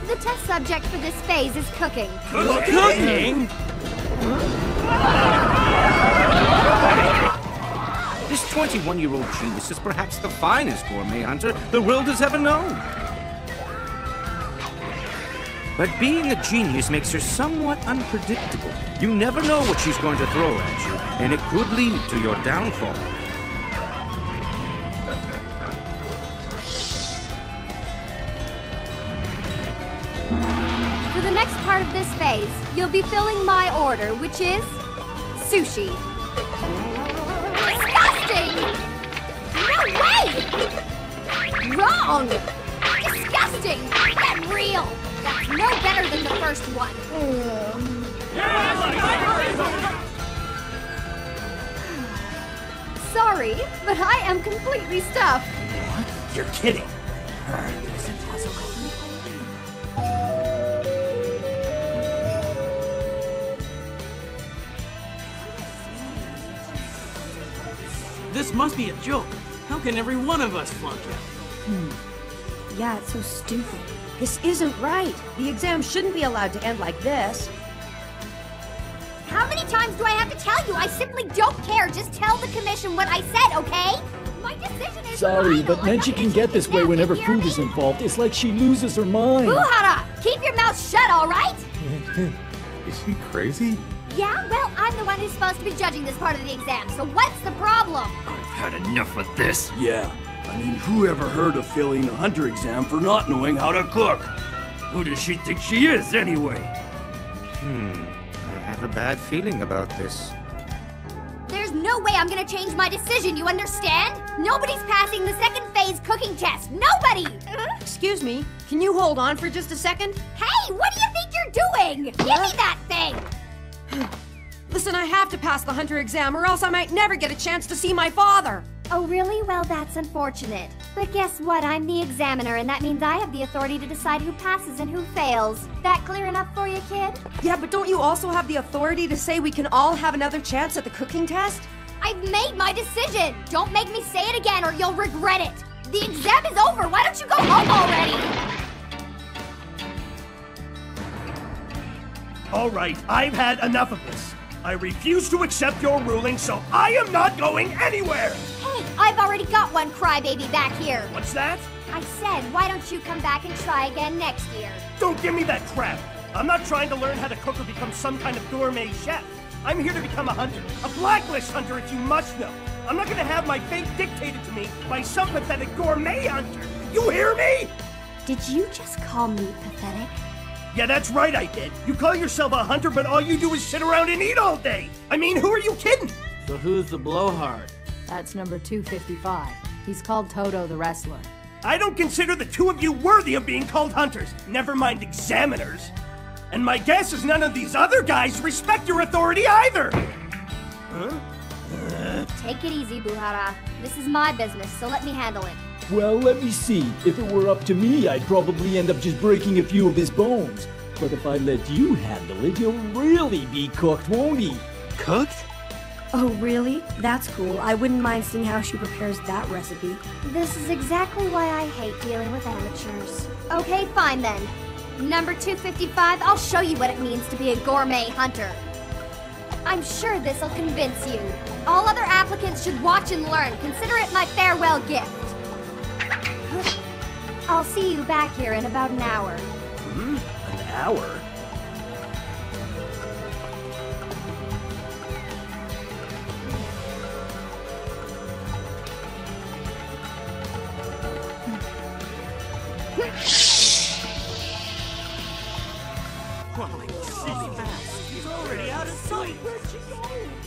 The test subject for this phase is cooking. Cooking? This 21-year-old genius is perhaps the finest gourmet hunter the world has ever known. But being a genius makes her somewhat unpredictable. You never know what she's going to throw at you, and it could lead to your downfall. For the next part of this phase, you'll be filling my order, which is sushi. Disgusting! No way! Wrong! Disgusting! Get real! That's no better than the first one. Sorry, but I am completely stuffed. What? You're kidding. This must be a joke. How can every one of us flunk it? Yeah, it's so stupid. This isn't right. The exam shouldn't be allowed to end like this. How many times do I have to tell you? I simply don't care. Just tell the commission what I said, okay? My decision is Sorry, final. but Menchie can get this way whenever food is involved. It's like she loses her mind. Buhara! Keep your mouth shut, all right? Is she crazy? Yeah, well, I'm the one who's supposed to be judging this part of the exam, so what's the problem? I've had enough of this. Yeah, I mean, who ever heard of failing a hunter exam for not knowing how to cook? Who does she think she is, anyway? I have a bad feeling about this. There's no way I'm gonna change my decision, you understand? Nobody's passing the second phase cooking test. Nobody! Excuse me, can you hold on for just a second? Hey, what do you think you're doing? Give me that thing! Listen, I have to pass the hunter exam or else I might never get a chance to see my father. Oh, really? Well, that's unfortunate. But guess what? I'm the examiner, and that means I have the authority to decide who passes and who fails. That clear enough for you, kid? Yeah, but don't you also have the authority to say we can all have another chance at the cooking test? I've made my decision! Don't make me say it again or you'll regret it! The exam is over! Why don't you go home already? All right, I've had enough of this. I refuse to accept your ruling, so I am not going anywhere! Hey, I've already got one crybaby back here. What's that? I said, why don't you come back and try again next year? Don't give me that crap! I'm not trying to learn how to cook or become some kind of gourmet chef. I'm here to become a hunter. A blacklist hunter, if you must know. I'm not gonna have my fate dictated to me by some pathetic gourmet hunter. You hear me? Did you just call me pathetic? Yeah, that's right, I did. You call yourself a hunter, but all you do is sit around and eat all day. I mean, who are you kidding? So who's the blowhard? That's number 255. He's called Toto the Wrestler. I don't consider the two of you worthy of being called hunters, never mind examiners. And my guess is none of these other guys respect your authority either. Huh? Take it easy, Buhara. This is my business, so let me handle it. Well, let me see. If it were up to me, I'd probably end up just breaking a few of his bones. But if I let you handle it, he'll really be cooked, won't he? Cooked? Oh, really? That's cool. I wouldn't mind seeing how she prepares that recipe. This is exactly why I hate dealing with amateurs. Okay, fine then. Number 255, I'll show you what it means to be a gourmet hunter. I'm sure this'll convince you. All other applicants should watch and learn. Consider it my farewell gift. I'll see you back here in about an hour. An hour?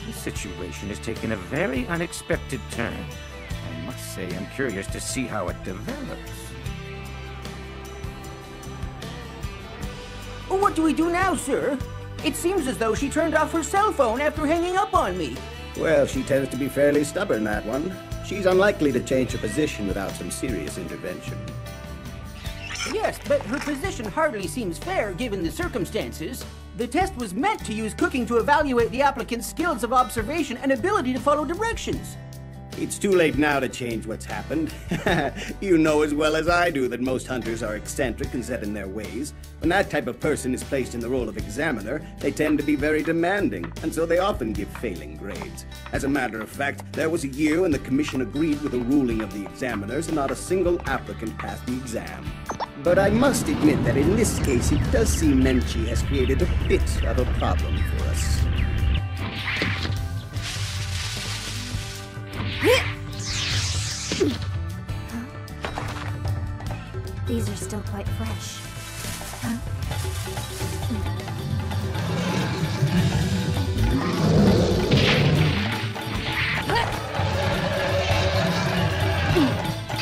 This situation has taken a very unexpected turn. I must say I'm curious to see how it develops. What do we do now, sir? It seems as though she turned off her cell phone after hanging up on me. Well, she tends to be fairly stubborn, that one. She's unlikely to change her position without some serious intervention. Yes, but her position hardly seems fair given the circumstances. The test was meant to use cooking to evaluate the applicant's skills of observation and ability to follow directions. It's too late now to change what's happened. You know as well as I do that most hunters are eccentric and set in their ways. When that type of person is placed in the role of examiner, they tend to be very demanding, and so they often give failing grades. As a matter of fact, there was a year when the commission agreed with the ruling of the examiners and not a single applicant passed the exam. But I must admit that in this case it does seem Menchi has created a bit of a problem for us. These are still quite fresh.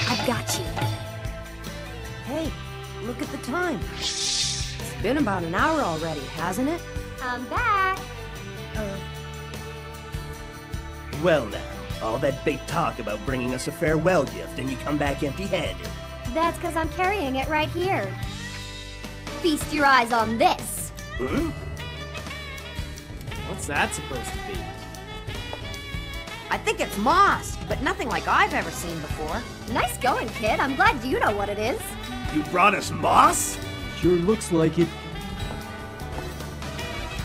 I've got you. Hey, look at the time. It's been about an hour already, hasn't it? I'm back. Well now, all that big talk about bringing us a farewell gift and you come back empty-handed. That's because I'm carrying it right here. Feast your eyes on this. What's that supposed to be? I think it's moss, but nothing like I've ever seen before. Nice going, kid. I'm glad you know what it is. You brought us moss? Sure looks like it.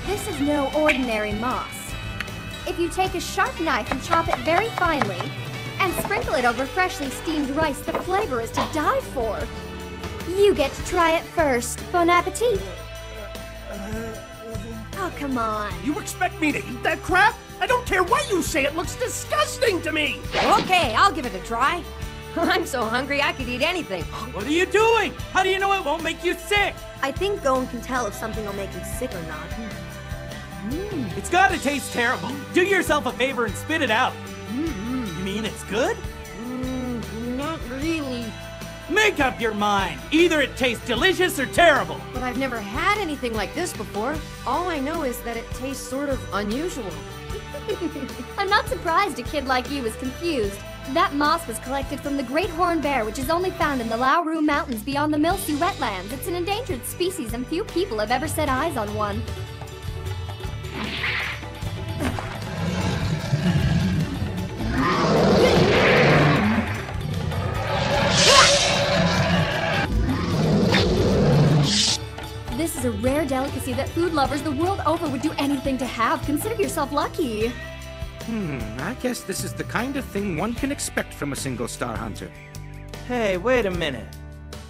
This is no ordinary moss. If you take a sharp knife and chop it very finely, and sprinkle it over freshly steamed rice, the flavor is to die for. You get to try it first. Bon appetit. Oh, come on. You expect me to eat that crap? I don't care what you say, it looks disgusting to me! Okay, I'll give it a try. I'm so hungry I could eat anything. What are you doing? How do you know it won't make you sick? I think Gon can tell if something will make him sick or not. It's gotta taste terrible. Do yourself a favor and spit it out. You mean it's good? Not really. Make up your mind. Either it tastes delicious or terrible. But I've never had anything like this before. All I know is that it tastes sort of unusual. I'm not surprised a kid like you is confused. That moss was collected from the great horned bear, which is only found in the Leorio Mountains beyond the Milsu wetlands. It's an endangered species and few people have ever set eyes on one. This is a rare delicacy that food lovers the world over would do anything to have. Consider yourself lucky. I guess this is the kind of thing one can expect from a single star hunter. Hey, wait a minute.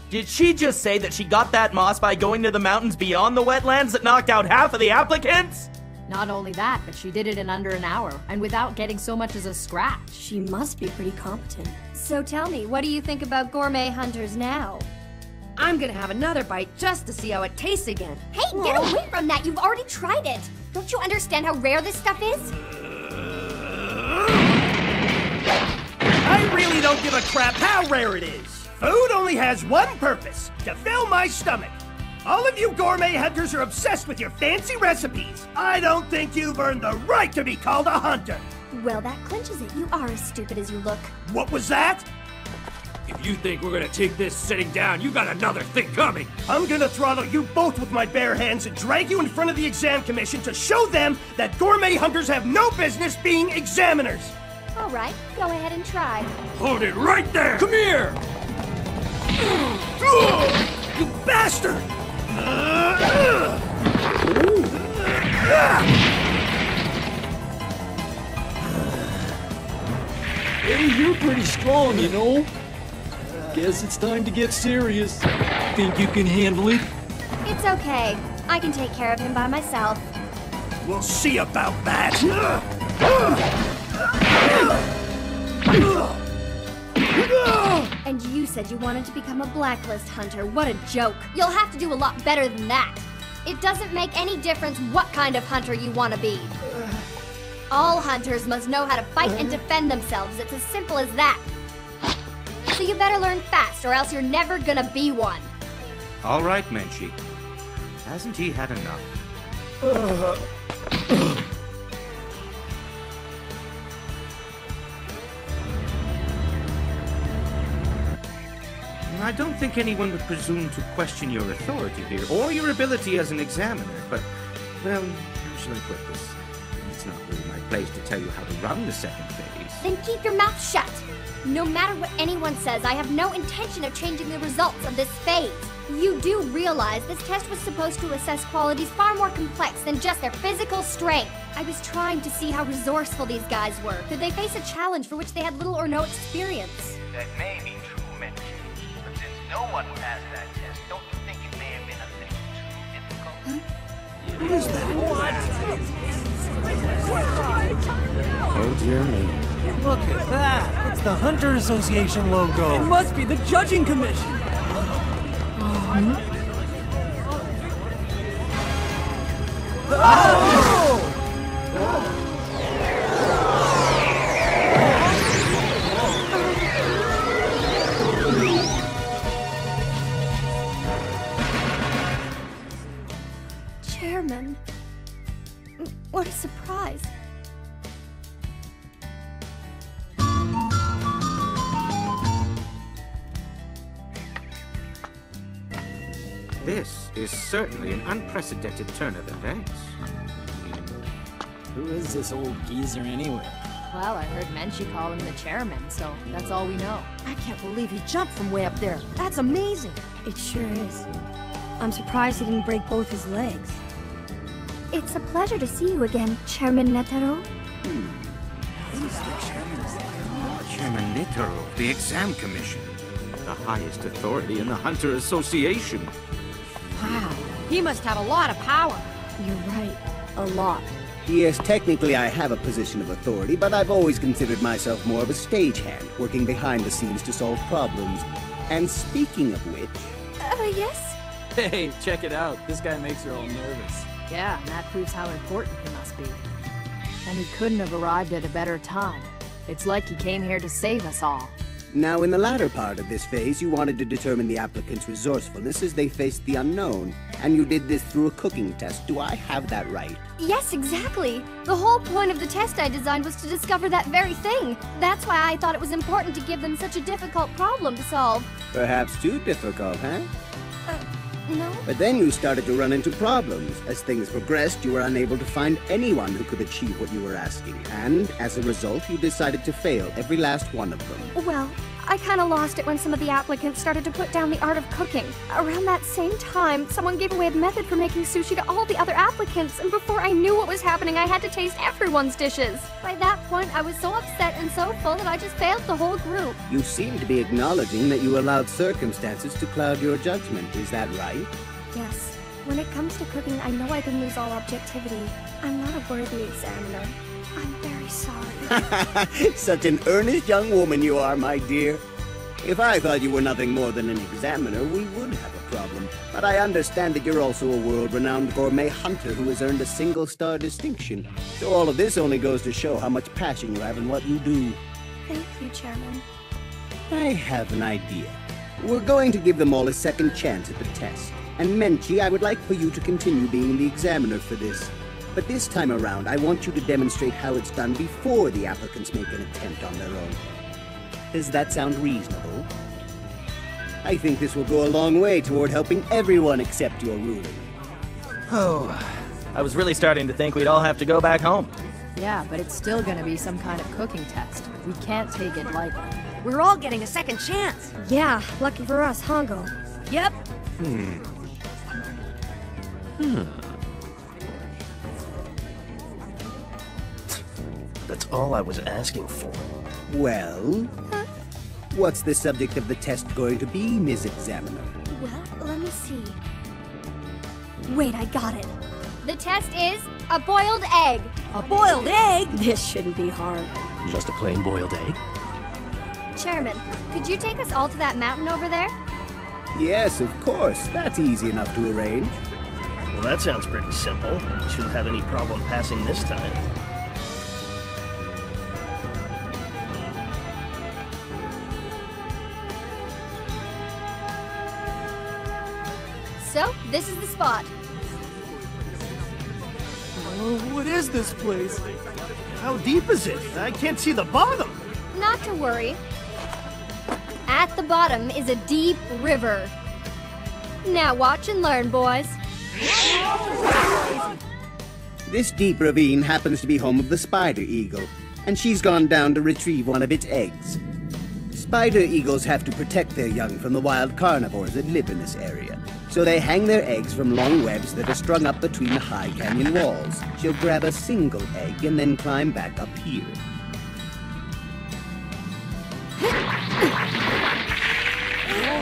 Did she just say that she got that moss by going to the mountains beyond the wetlands that knocked out half of the applicants? Not only that, but she did it in under an hour, and without getting so much as a scratch. She must be pretty competent. So tell me, what do you think about gourmet hunters now? I'm gonna have another bite just to see how it tastes again. Hey, get away from that! You've already tried it! Don't you understand how rare this stuff is? I really don't give a crap how rare it is. Food only has one purpose, to fill my stomach. All of you gourmet hunters are obsessed with your fancy recipes. I don't think you've earned the right to be called a hunter. Well, that clinches it. You are as stupid as you look. What was that? If you think we're gonna take this sitting down, you got another thing coming. I'm gonna throttle you both with my bare hands and drag you in front of the exam commission to show them that gourmet hunters have no business being examiners. All right, go ahead and try. Hold it right there! Come here! You bastard! Hey, you're pretty strong, you know. Guess it's time to get serious. Think you can handle it? It's okay. I can take care of him by myself. We'll see about that. And you said you wanted to become a blacklist hunter. What a joke. You'll have to do a lot better than that. It doesn't make any difference what kind of hunter you want to be. All hunters must know how to fight and defend themselves. It's as simple as that. So you better learn fast, or else you're never gonna be one. All right, Menchi. Hasn't he had enough? I don't think anyone would presume to question your authority here, or your ability as an examiner, but, well, how shall I put this? It's not really my place to tell you how to run the second phase. then keep your mouth shut. No matter what anyone says, I have no intention of changing the results of this phase. You do realize this test was supposed to assess qualities far more complex than just their physical strength. I was trying to see how resourceful these guys were. Could they face a challenge for which they had little or no experience? That may be true, Menchi. But since no one passed that test, don't you think it may have been a little too difficult? What is that? Oh dear me. Look at that! It's the Hunter Association logo! It must be the Judging Commission! Chairman. What a surprise. This is certainly an unprecedented turn of events. Who is this old geezer anyway? Well, I heard Menchi call him the chairman, so that's all we know. I can't believe he jumped from way up there. That's amazing. It sure is. I'm surprised he didn't break both his legs. It's a pleasure to see you again, Chairman Netero. Chairman Netero, the Exam Commission. The highest authority in the Hunter Association. Wow, he must have a lot of power. You're right, a lot. Yes, technically I have a position of authority, but I've always considered myself more of a stagehand, working behind the scenes to solve problems. And speaking of which... Yes? Hey, check it out. This guy makes her all nervous. Yeah, and that proves how important he must be. And he couldn't have arrived at a better time. It's like he came here to save us all. Now, in the latter part of this phase, you wanted to determine the applicant's resourcefulness as they faced the unknown. And you did this through a cooking test. Do I have that right? Yes, exactly. The whole point of the test I designed was to discover that very thing. That's why I thought it was important to give them such a difficult problem to solve. Perhaps too difficult, huh? No? But then you started to run into problems. As things progressed, you were unable to find anyone who could achieve what you were asking. And, as a result, you decided to fail every last one of them. Well, I kinda lost it when some of the applicants started to put down the art of cooking. Around that same time, someone gave away a method for making sushi to all the other applicants, and before I knew what was happening, I had to taste everyone's dishes. By that point, I was so upset and so full that I just failed the whole group. You seem to be acknowledging that you allowed circumstances to cloud your judgment. Is that right? Yes. When it comes to cooking, I know I can lose all objectivity. I'm not a worthy examiner. I'm very sorry. Such an earnest young woman you are, my dear. If I thought you were nothing more than an examiner, we would have a problem. But I understand that you're also a world-renowned gourmet hunter who has earned a single-star distinction. So all of this only goes to show how much passion you have in what you do. Thank you, Chairman. I have an idea. We're going to give them all a second chance at the test. And Menchi, I would like for you to continue being the examiner for this. But this time around, I want you to demonstrate how it's done before the applicants make an attempt on their own. Does that sound reasonable? I think this will go a long way toward helping everyone accept your ruling. Oh, I was really starting to think we'd all have to go back home. Yeah, but it's still gonna be some kind of cooking test. We can't take it lightly. We're all getting a second chance. Yeah, lucky for us, Hongo. Yep. That's all I was asking for. Well, what's the subject of the test going to be, Ms. Examiner? Well, let me see. Wait, I got it. The test is a boiled egg. A boiled egg? This shouldn't be hard. Just a plain boiled egg? Chairman, could you take us all to that mountain over there? Yes, of course. That's easy enough to arrange. Well, that sounds pretty simple. Shouldn't have any problem passing this time. So, this is the spot. Oh, what is this place? How deep is it? I can't see the bottom. Not to worry. At the bottom is a deep river. Now watch and learn, boys. This deep ravine happens to be home of the spider eagle. and she's gone down to retrieve one of its eggs. Spider eagles have to protect their young from the wild carnivores that live in this area, so they hang their eggs from long webs that are strung up between the high canyon walls. She'll grab a single egg and then climb back up here.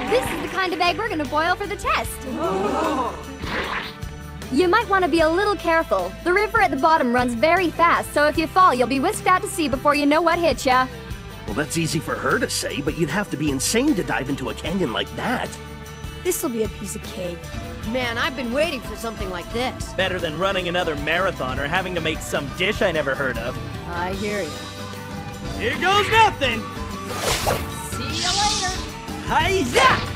This is the kind of egg we're gonna boil for the test. You might want to be a little careful. The river at the bottom runs very fast, so if you fall, you'll be whisked out to sea before you know what hit ya. Well, that's easy for her to say, but you'd have to be insane to dive into a canyon like that. This'll be a piece of cake. Man, I've been waiting for something like this. Better than running another marathon or having to make some dish I never heard of. I hear you. Here goes nothing! See you later! Hi-ya!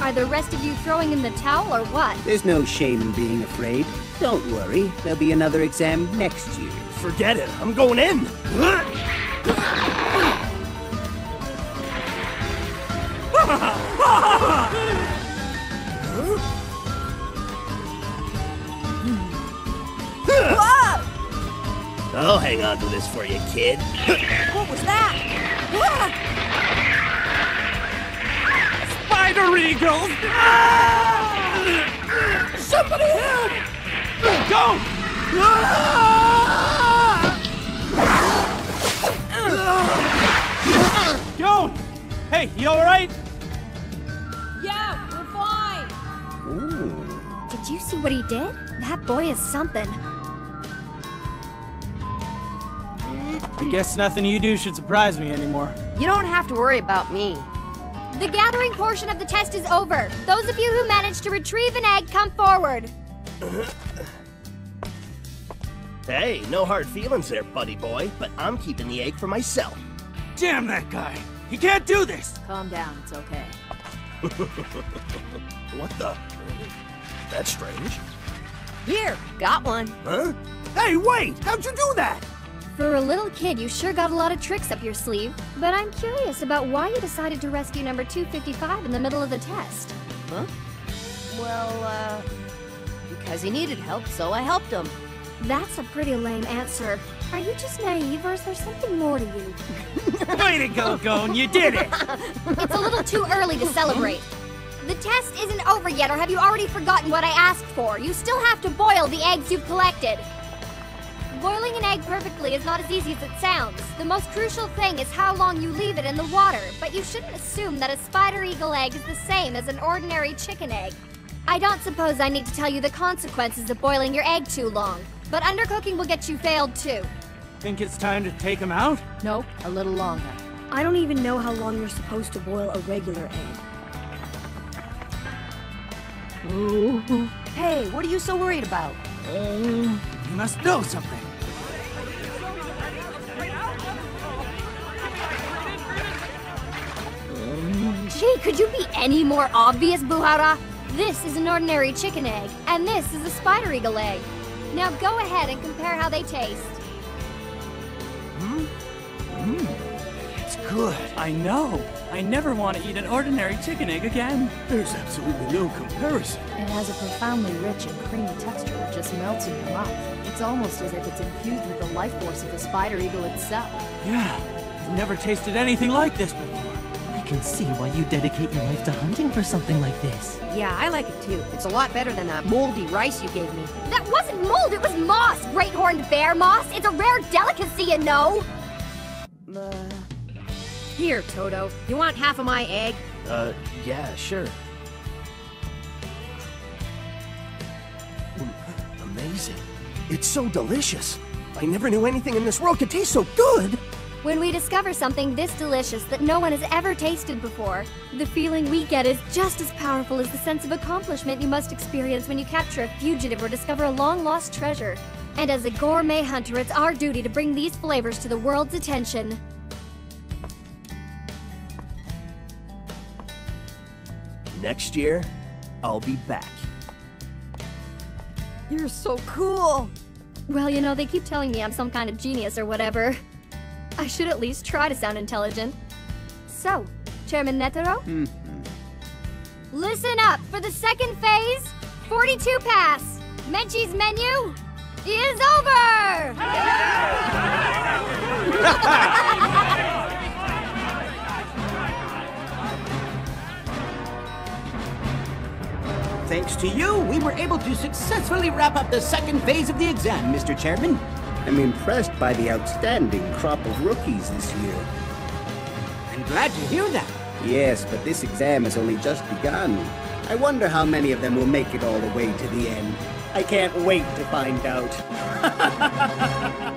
Are the rest of you throwing in the towel or what? There's no shame in being afraid. Don't worry, there'll be another exam next year. Forget it, I'm going in! I'll hang on to this for you, kid. What was that? Spider eagles! Somebody help! Go! Go! Hey, you alright? Yeah, we're fine. Did you see what he did? That boy is something. I guess nothing you do should surprise me anymore. You don't have to worry about me. The gathering portion of the test is over. Those of you who managed to retrieve an egg, come forward. Hey, no hard feelings there, buddy boy, but I'm keeping the egg for myself. Damn that guy! He can't do this! Calm down, it's okay. What the? That's strange. Here, got one. Huh? Hey, wait! How'd you do that? For a little kid, you sure got a lot of tricks up your sleeve. But I'm curious about why you decided to rescue number 255 in the middle of the test. Huh? Well, because he needed help, so I helped him. That's a pretty lame answer. Are you just naive, or is there something more to you? Way to go, Gone! You did it! It's a little too early to celebrate. The test isn't over yet, or have you already forgotten what I asked for? You still have to boil the eggs you've collected. Boiling an egg perfectly is not as easy as it sounds. The most crucial thing is how long you leave it in the water, but you shouldn't assume that a spider eagle egg is the same as an ordinary chicken egg. I don't suppose I need to tell you the consequences of boiling your egg too long, but undercooking will get you failed too. Think it's time to take him out? Nope, a little longer. I don't even know how long you're supposed to boil a regular egg. Ooh. Hey, what are you so worried about? You must know something. Gee, could you be any more obvious, Buhara? This is an ordinary chicken egg, and this is a spider eagle egg. Now go ahead and compare how they taste. It's good. I know. I never want to eat an ordinary chicken egg again. There's absolutely no comparison. It has a profoundly rich and creamy texture that just melts in your mouth. It's almost as if it's infused with the life force of the spider eagle itself. Yeah, I've never tasted anything like this before. I can see why you dedicate your life to hunting for something like this. Yeah, I like it too. It's a lot better than that moldy rice you gave me. That wasn't mold, it was moss! Great horned bear moss! It's a rare delicacy, you know! Here, Toto. You want half of my egg? Yeah, sure. Amazing. It's so delicious. I never knew anything in this world could taste so good. When we discover something this delicious that no one has ever tasted before, the feeling we get is just as powerful as the sense of accomplishment you must experience when you capture a fugitive or discover a long-lost treasure. And as a gourmet hunter, it's our duty to bring these flavors to the world's attention. Next year, I'll be back. You're so cool! Well, you know, they keep telling me I'm some kind of genius or whatever. I should at least try to sound intelligent. So, Chairman Netero? Listen up! For the second phase, 42 pass! Menchie's menu, is over! Thanks to you, we were able to successfully wrap up the second phase of the exam, Mr. Chairman. I'm impressed by the outstanding crop of rookies this year. I'm glad to hear that. Yes, but this exam has only just begun. I wonder how many of them will make it all the way to the end. I can't wait to find out.